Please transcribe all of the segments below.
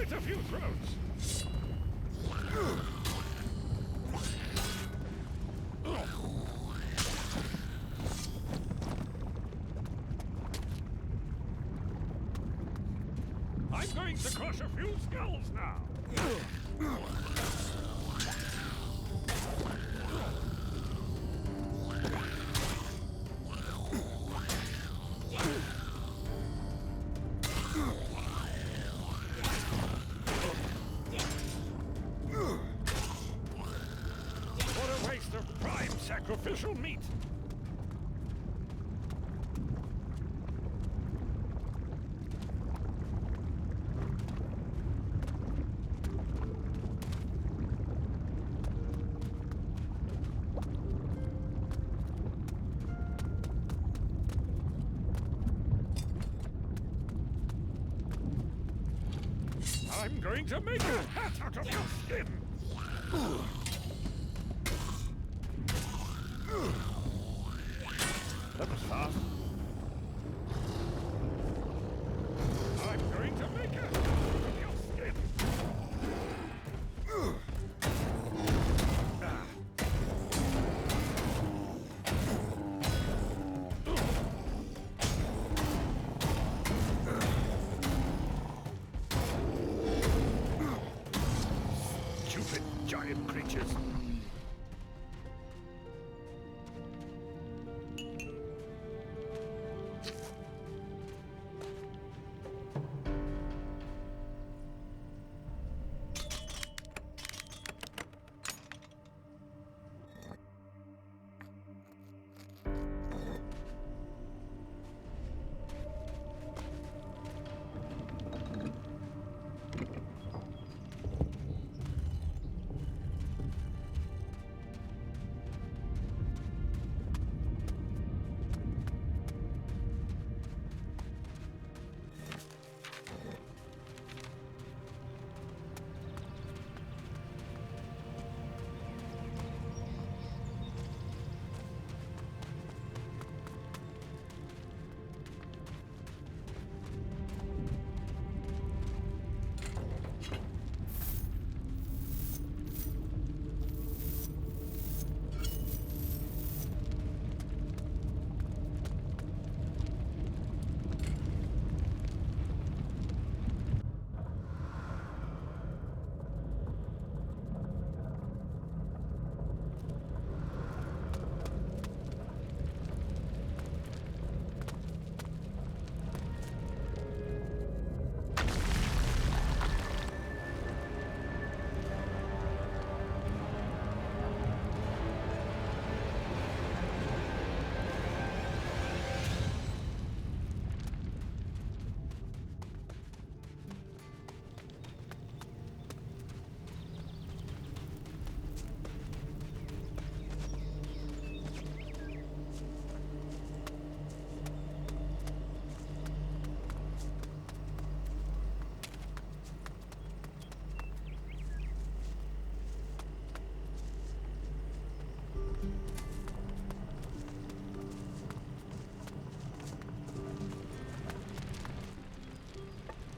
slit a few throats. I'm going to crush a few skulls now. What a waste of prime sacrificial meat. I'm going to make a hat out of your skin! That was fast. I'm going to make a hat out of your skin! Stupid giant creatures.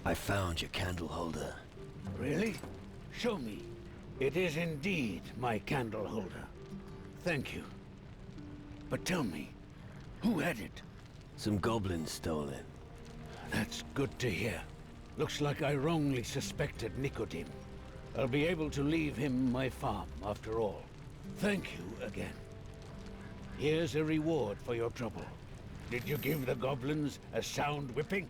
I found your candle holder. Really? Show me. It is indeed my candle holder. Thank you. But tell me, who had it? Some goblins stole it. That's good to hear. Looks like I wrongly suspected Nicodim. I'll be able to leave him my farm after all. Thank you again. Here's a reward for your trouble. Did you give the goblins a sound whipping?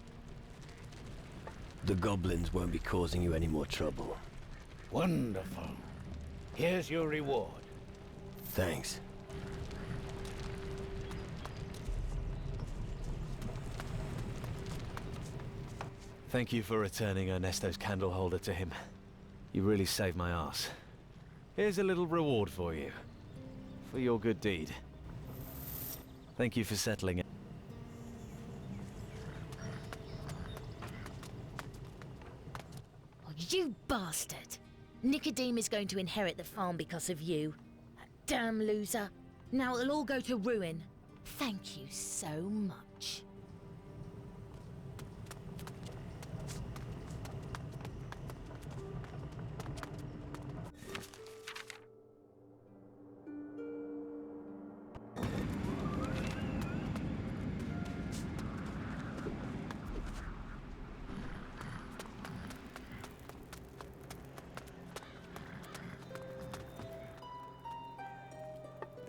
The goblins won't be causing you any more trouble. Wonderful. Here's your reward. Thanks. Thank you for returning Ernesto's candle holder to him. You really saved my ass. Here's a little reward for you. For your good deed. Thank you for settling it. Oh, you bastard! Nicodim is going to inherit the farm because of you. That damn loser. Now it'll all go to ruin. Thank you so much.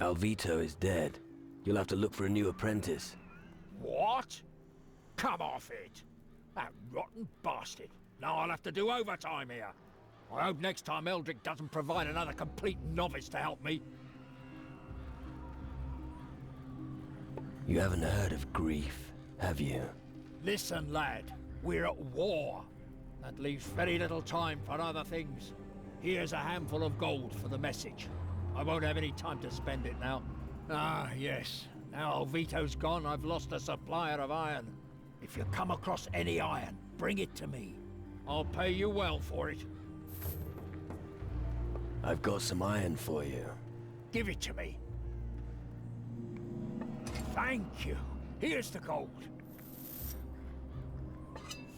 Alvito is dead. You'll have to look for a new apprentice. What? Come off it! That rotten bastard. Now I'll have to do overtime here. I hope next time Eldrick doesn't provide another complete novice to help me. You haven't heard of grief, have you? Listen, lad. We're at war. That leaves very little time for other things. Here's a handful of gold for the message. I won't have any time to spend it now. Ah, yes. Now Alvito's gone, I've lost a supplier of iron. If you come across any iron, bring it to me. I'll pay you well for it. I've got some iron for you. Give it to me. Thank you. Here's the gold.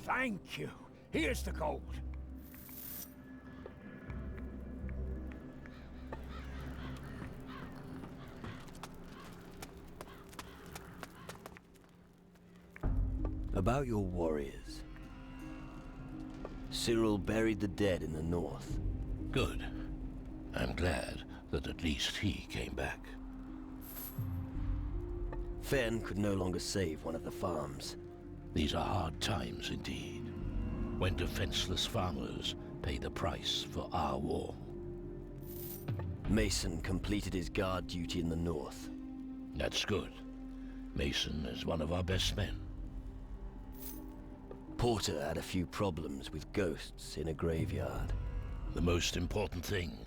Thank you. Here's the gold. About your warriors. Cyril buried the dead in the north. Good. I'm glad that at least he came back. Fen could no longer save one of the farms. These are hard times indeed, when defenseless farmers pay the price for our war. Mason completed his guard duty in the north. That's good. Mason is one of our best men. Porter had a few problems with ghosts in a graveyard. The most important thing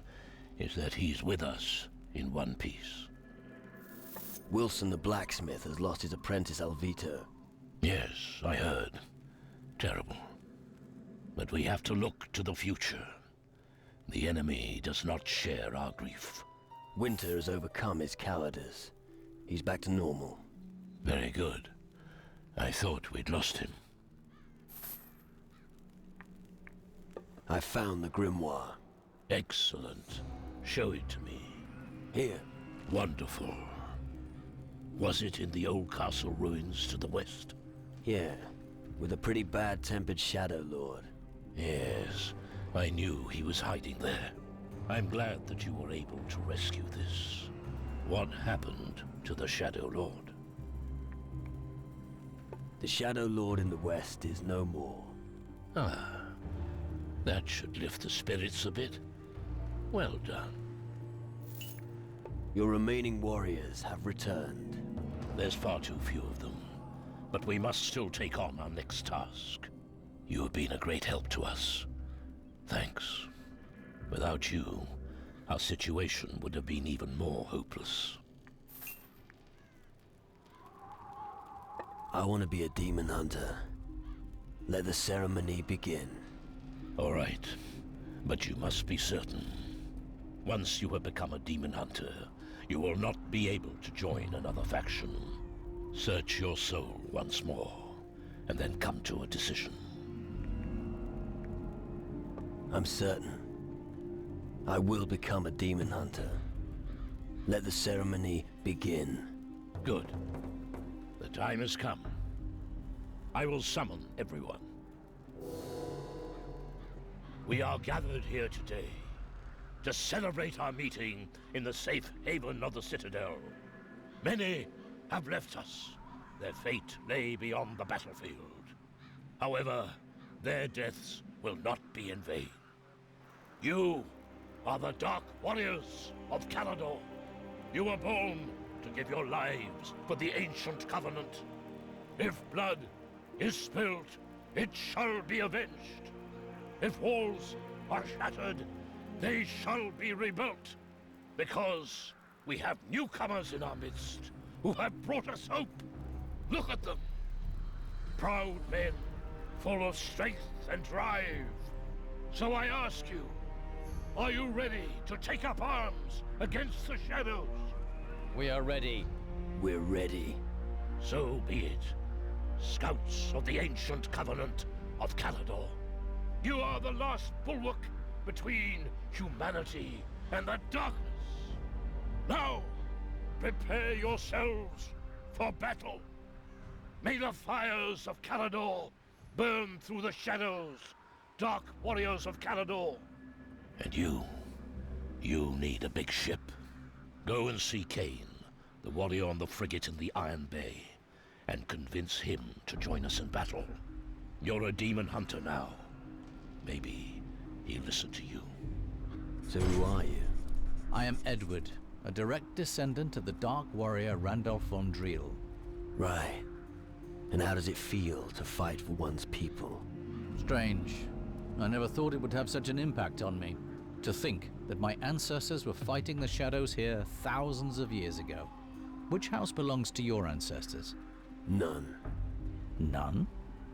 is that he's with us in one piece. Wilson the blacksmith has lost his apprentice Alvito. Yes, I heard. Terrible. But we have to look to the future. The enemy does not share our grief. Winter has overcome his cowardice. He's back to normal. Very good. I thought we'd lost him. I found the grimoire. Excellent. Show it to me. Here. Wonderful. Was it in the old castle ruins to the west? Yeah, with a pretty bad-tempered Shadow Lord. Yes, I knew he was hiding there. I'm glad that you were able to rescue this. What happened to the Shadow Lord? The Shadow Lord in the west is no more. Ah, that should lift the spirits a bit. Well done. Your remaining warriors have returned. There's far too few of them, but we must still take on our next task. You have been a great help to us. Thanks. Without you, our situation would have been even more hopeless. I want to be a demon hunter. Let the ceremony begin. All right, but you must be certain. Once you have become a demon hunter, you will not be able to join another faction. Search your soul once more, and then come to a decision. I'm certain. I will become a demon hunter. Let the ceremony begin. Good. The time has come. I will summon everyone. We are gathered here today to celebrate our meeting in the safe haven of the Citadel. Many have left us. Their fate lay beyond the battlefield. However, their deaths will not be in vain. You are the Dark Warriors of Calador. You were born to give your lives for the ancient covenant. If blood is spilled, it shall be avenged. If walls are shattered, they shall be rebuilt, because we have newcomers in our midst who have brought us hope. Look at them. Proud men, full of strength and drive. So I ask you, are you ready to take up arms against the shadows? We are ready. We're ready. So be it. Scouts of the ancient covenant of Calador. You are the last bulwark between humanity and the darkness. Now, prepare yourselves for battle. May the fires of Calador burn through the shadows, Dark Warriors of Calador. And you need a big ship. Go and see Kane, the warrior on the frigate in the Iron Bay, and convince him to join us in battle. You're a demon hunter now. Maybe he'll listen to you. So who are you? I am Edward, a direct descendant of the Dark Warrior Randolph von Driel. Right. And how does it feel to fight for one's people? Strange. I never thought it would have such an impact on me. To think that my ancestors were fighting the shadows here thousands of years ago. Which house belongs to your ancestors? None. None?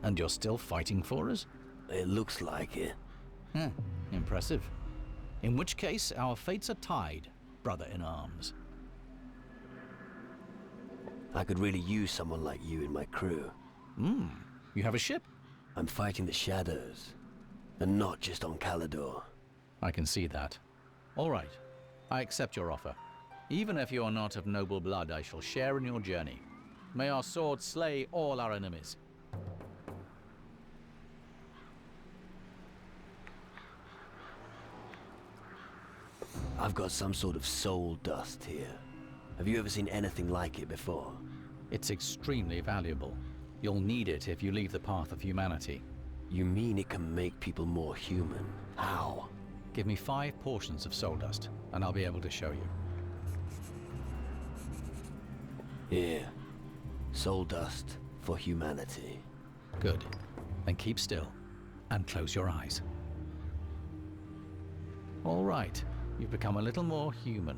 And you're still fighting for us? It looks like it. Impressive. In which case, our fates are tied, brother-in-arms. I could really use someone like you in my crew. You have a ship? I'm fighting the shadows. And not just on Calador. I can see that. All right. I accept your offer. Even if you are not of noble blood, I shall share in your journey. May our swords slay all our enemies. I've got some sort of soul dust here. Have you ever seen anything like it before? It's extremely valuable. You'll need it if you leave the path of humanity. You mean it can make people more human? How? Give me 5 portions of soul dust, and I'll be able to show you. Here. Soul dust for humanity. Good. Then keep still, and close your eyes. All right. You've become a little more human.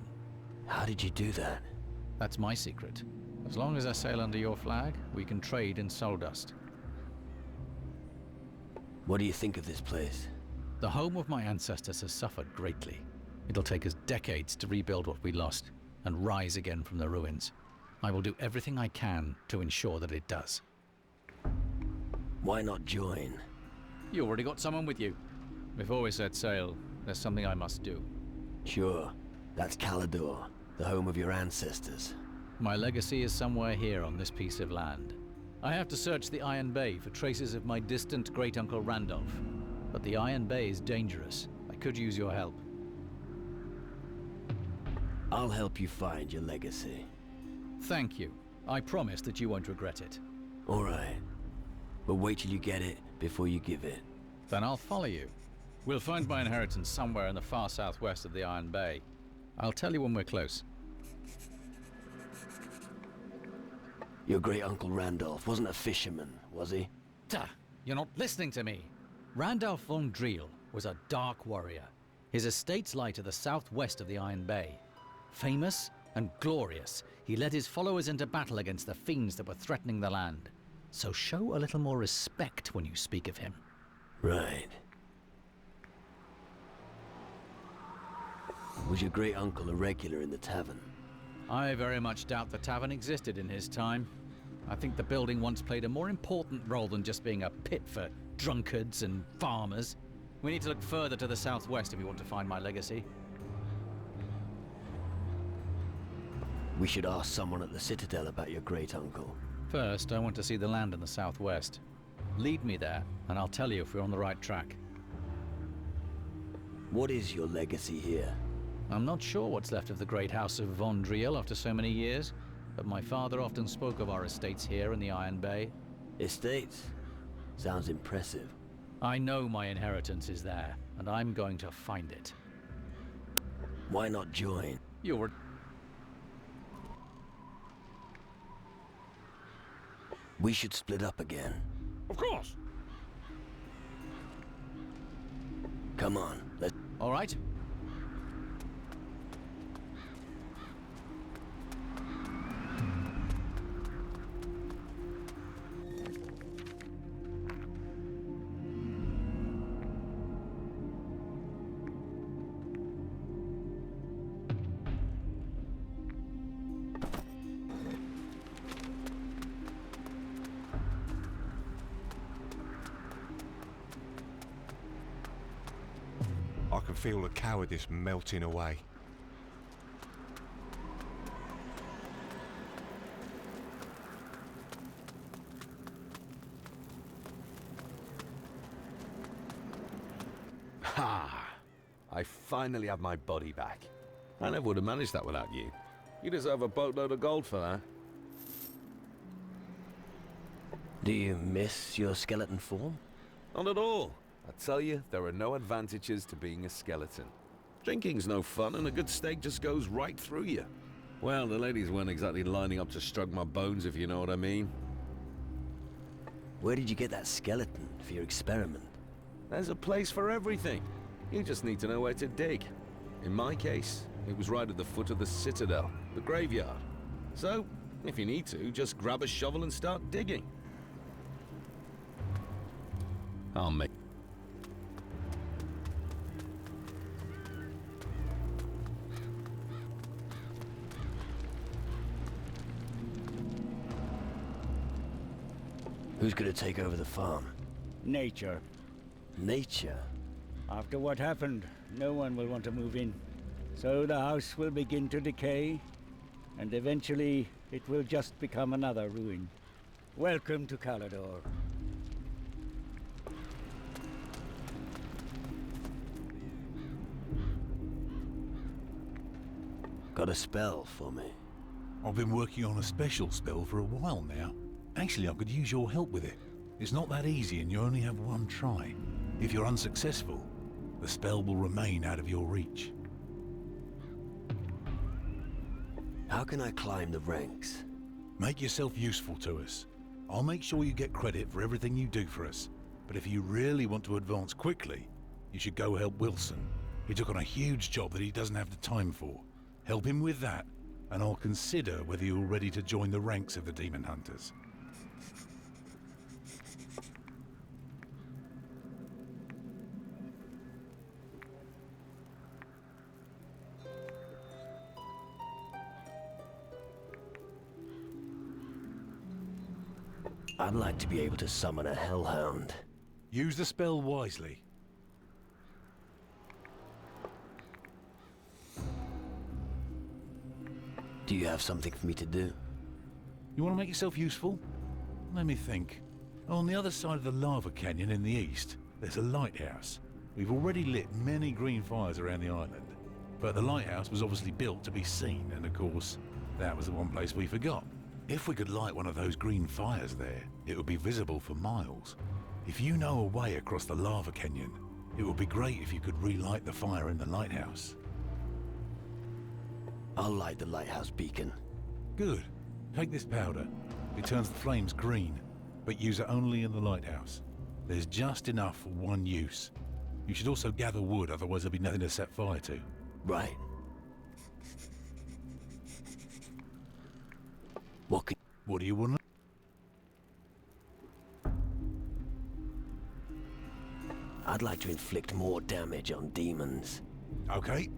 How did you do that? That's my secret. As long as I sail under your flag, we can trade in soul dust. What do you think of this place? The home of my ancestors has suffered greatly. It'll take us decades to rebuild what we lost and rise again from the ruins. I will do everything I can to ensure that it does. Why not join? You already got someone with you. Before we set sail, there's something I must do. Sure. That's Calador, the home of your ancestors. My legacy is somewhere here on this piece of land. I have to search the Iron Bay for traces of my distant great-uncle Randolph. But the Iron Bay is dangerous. I could use your help. I'll help you find your legacy. Thank you. I promise that you won't regret it. All right. But wait till you get it before you give it. Then I'll follow you. We'll find my inheritance somewhere in the far southwest of the Iron Bay. I'll tell you when we're close. Your great-uncle Randolph wasn't a fisherman, was he? Duh! You're not listening to me! Randolph von Driel was a dark warrior. His estates lie to the southwest of the Iron Bay. Famous and glorious, he led his followers into battle against the fiends that were threatening the land. So show a little more respect when you speak of him. Right. Was your great-uncle a regular in the tavern? I very much doubt the tavern existed in his time. I think the building once played a more important role than just being a pit for drunkards and farmers. We need to look further to the southwest if we want to find my legacy. We should ask someone at the Citadel about your great-uncle. First, I want to see the land in the southwest. Lead me there, and I'll tell you if we're on the right track. What is your legacy here? I'm not sure what's left of the great house of von Driel after so many years, but my father often spoke of our estates here in the Iron Bay. Estates? Sounds impressive. I know my inheritance is there, and I'm going to find it. Why not join? You're... We should split up again. Of course. Come on, let's... All right. I can feel the cowardice melting away. Ha! I finally have my body back. I never would have managed that without you. You deserve a boatload of gold for that. Do you miss your skeleton form? Not at all. I tell you, there are no advantages to being a skeleton. Drinking's no fun, and a good steak just goes right through you. Well, the ladies weren't exactly lining up to stroke my bones, if you know what I mean. Where did you get that skeleton for your experiment? There's a place for everything. You just need to know where to dig. In my case, it was right at the foot of the citadel, the graveyard. So, if you need to, just grab a shovel and start digging. I'll make... Who's gonna take over the farm? Nature. Nature? After what happened, no one will want to move in. So the house will begin to decay, and eventually it will just become another ruin. Welcome to Calador. Got a spell for me? I've been working on a special spell for a while now. Actually, I could use your help with it. It's not that easy and you only have one try. If you're unsuccessful, the spell will remain out of your reach. How can I climb the ranks? Make yourself useful to us. I'll make sure you get credit for everything you do for us. But if you really want to advance quickly, you should go help Wilson. He took on a huge job that he doesn't have the time for. Help him with that, and I'll consider whether you're ready to join the ranks of the Demon Hunters. I'd like to be able to summon a hellhound. Use the spell wisely. Do you have something for me to do? You want to make yourself useful? Let me think. On the other side of the lava canyon in the east, there's a lighthouse. We've already lit many green fires around the island, but the lighthouse was obviously built to be seen, and of course, that was the one place we forgot. If we could light one of those green fires there, it would be visible for miles. If you know a way across the lava canyon, it would be great if you could relight the fire in the lighthouse. I'll light the lighthouse beacon. Good. Take this powder. It turns the flames green, but use it only in the lighthouse. There's just enough for one use. You should also gather wood, otherwise there'll be nothing to set fire to. Right. What do you want? I'd like to inflict more damage on demons. Okay.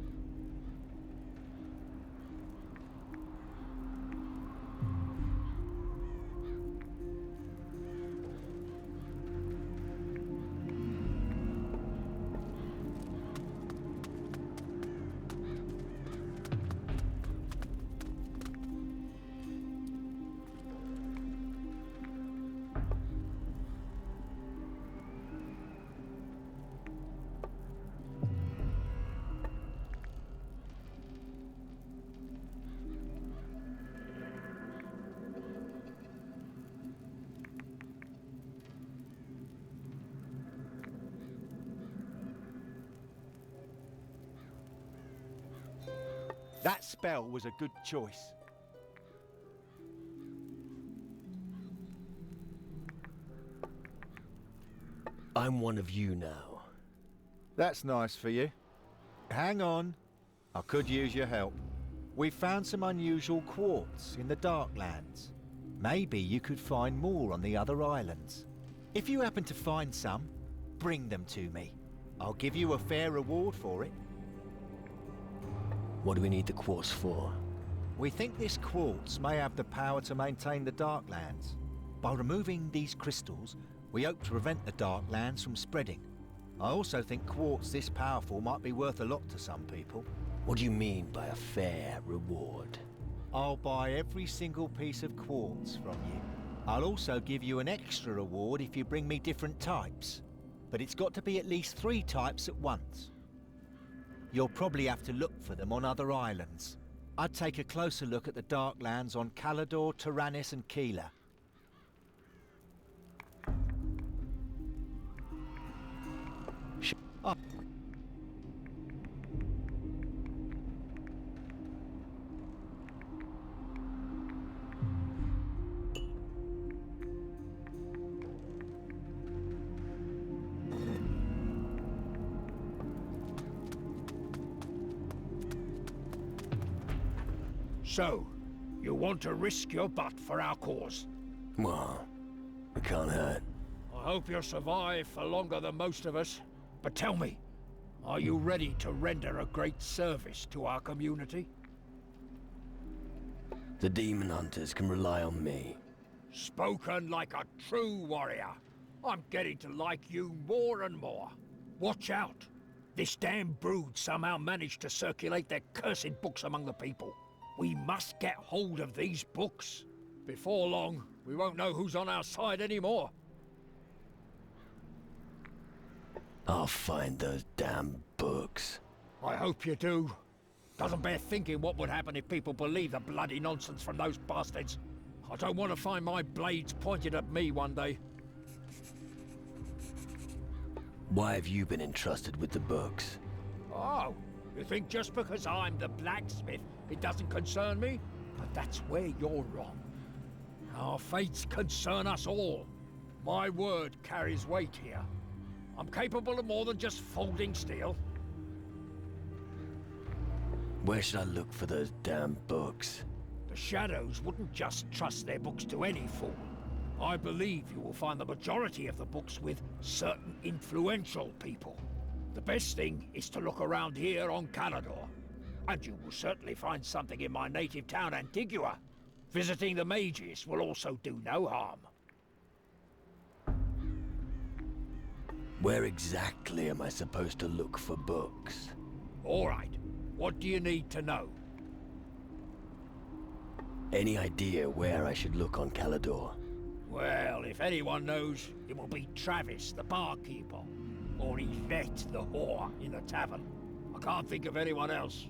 That spell was a good choice. I'm one of you now. That's nice for you. Hang on. I could use your help. We found some unusual quartz in the Darklands. Maybe you could find more on the other islands. If you happen to find some, bring them to me. I'll give you a fair reward for it. What do we need the quartz for? We think this quartz may have the power to maintain the Darklands. By removing these crystals, we hope to prevent the Darklands from spreading. I also think quartz this powerful might be worth a lot to some people. What do you mean by a fair reward? I'll buy every single piece of quartz from you. I'll also give you an extra reward if you bring me different types. But it's got to be at least 3 types at once. You'll probably have to look for them on other islands. I'd take a closer look at the Darklands on Calador, Taranis and Keeler. So, you want to risk your butt for our cause? Well, it can't hurt. I hope you'll survive for longer than most of us. But tell me, are you ready to render a great service to our community? The demon hunters can rely on me. Spoken like a true warrior. I'm getting to like you more and more. Watch out. This damn brood somehow managed to circulate their cursed books among the people. We must get hold of these books. Before long, we won't know who's on our side anymore. I'll find those damn books. I hope you do. Doesn't bear thinking what would happen if people believe the bloody nonsense from those bastards. I don't want to find my blades pointed at me one day. Why have you been entrusted with the books? Oh, you think just because I'm the blacksmith, it doesn't concern me? But that's where you're wrong. Our fates concern us all. My word carries weight here. I'm capable of more than just folding steel. Where should I look for those damn books? The Shadows wouldn't just trust their books to any fool. I believe you will find the majority of the books with certain influential people. The best thing is to look around here on Calador. And you will certainly find something in my native town, Antigua. Visiting the Mages will also do no harm. Where exactly am I supposed to look for books? All right. What do you need to know? Any idea where I should look on Calador? Well, if anyone knows, it will be Travis, the barkeeper. Or Yvette, the whore, in the tavern. I can't think of anyone else.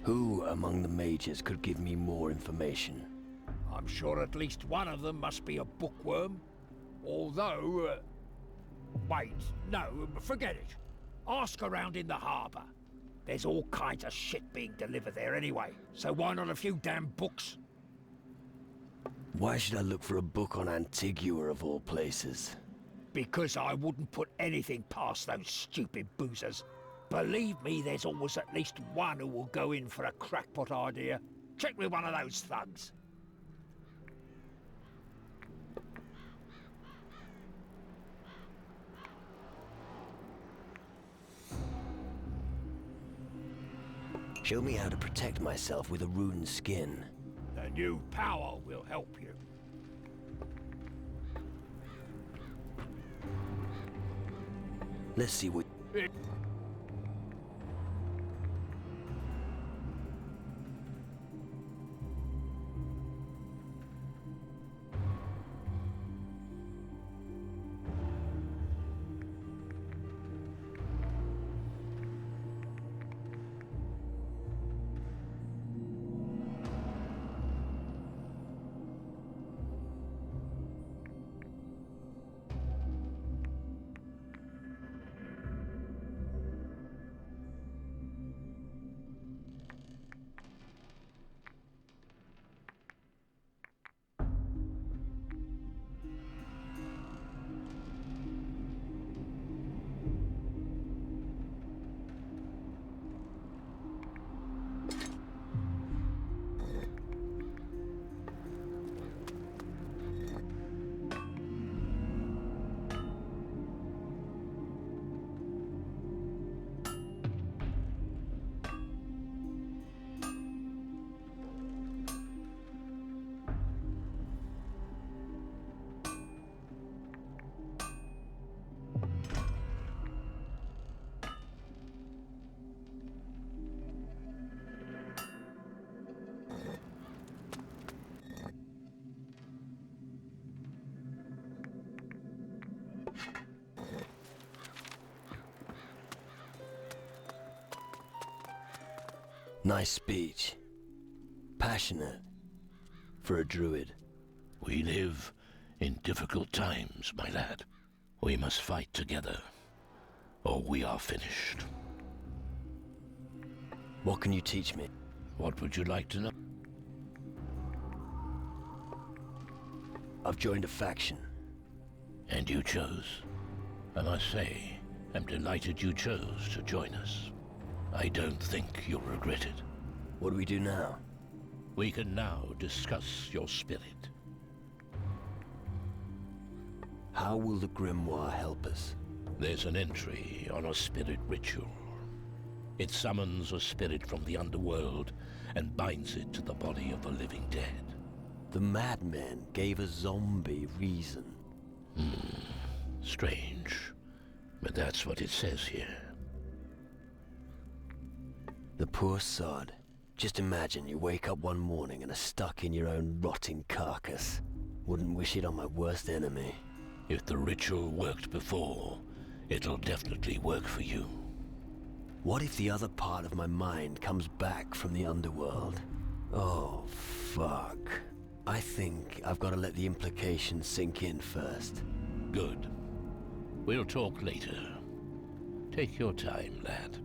Who among the mages could give me more information? I'm sure at least one of them must be a bookworm. Although... wait, no, forget it. Ask around in the harbor. There's all kinds of shit being delivered there anyway, so why not a few damn books? Why should I look for a book on Antigua of all places? Because I wouldn't put anything past those stupid boozers. Believe me, there's always at least one who will go in for a crackpot idea. Check with one of those thugs. Show me how to protect myself with a rune skin. The new power will help you. Let's see what... Nice speech. Passionate. For a druid. We live in difficult times, my lad. We must fight together, or we are finished. What can you teach me? What would you like to know? I've joined a faction. And you chose. I must say, I'm delighted you chose to join us. I don't think you'll regret it. What do we do now? We can now discuss your spirit. How will the grimoire help us? There's an entry on a spirit ritual. It summons a spirit from the underworld and binds it to the body of the living dead. The madman gave a zombie reason. Strange. But that's what it says here. The poor sod. Just imagine you wake up one morning and are stuck in your own rotting carcass. Wouldn't wish it on my worst enemy. If the ritual worked before, it'll definitely work for you. What if the other part of my mind comes back from the underworld? Oh, fuck. I think I've got to let the implications sink in first. Good. We'll talk later. Take your time, lad.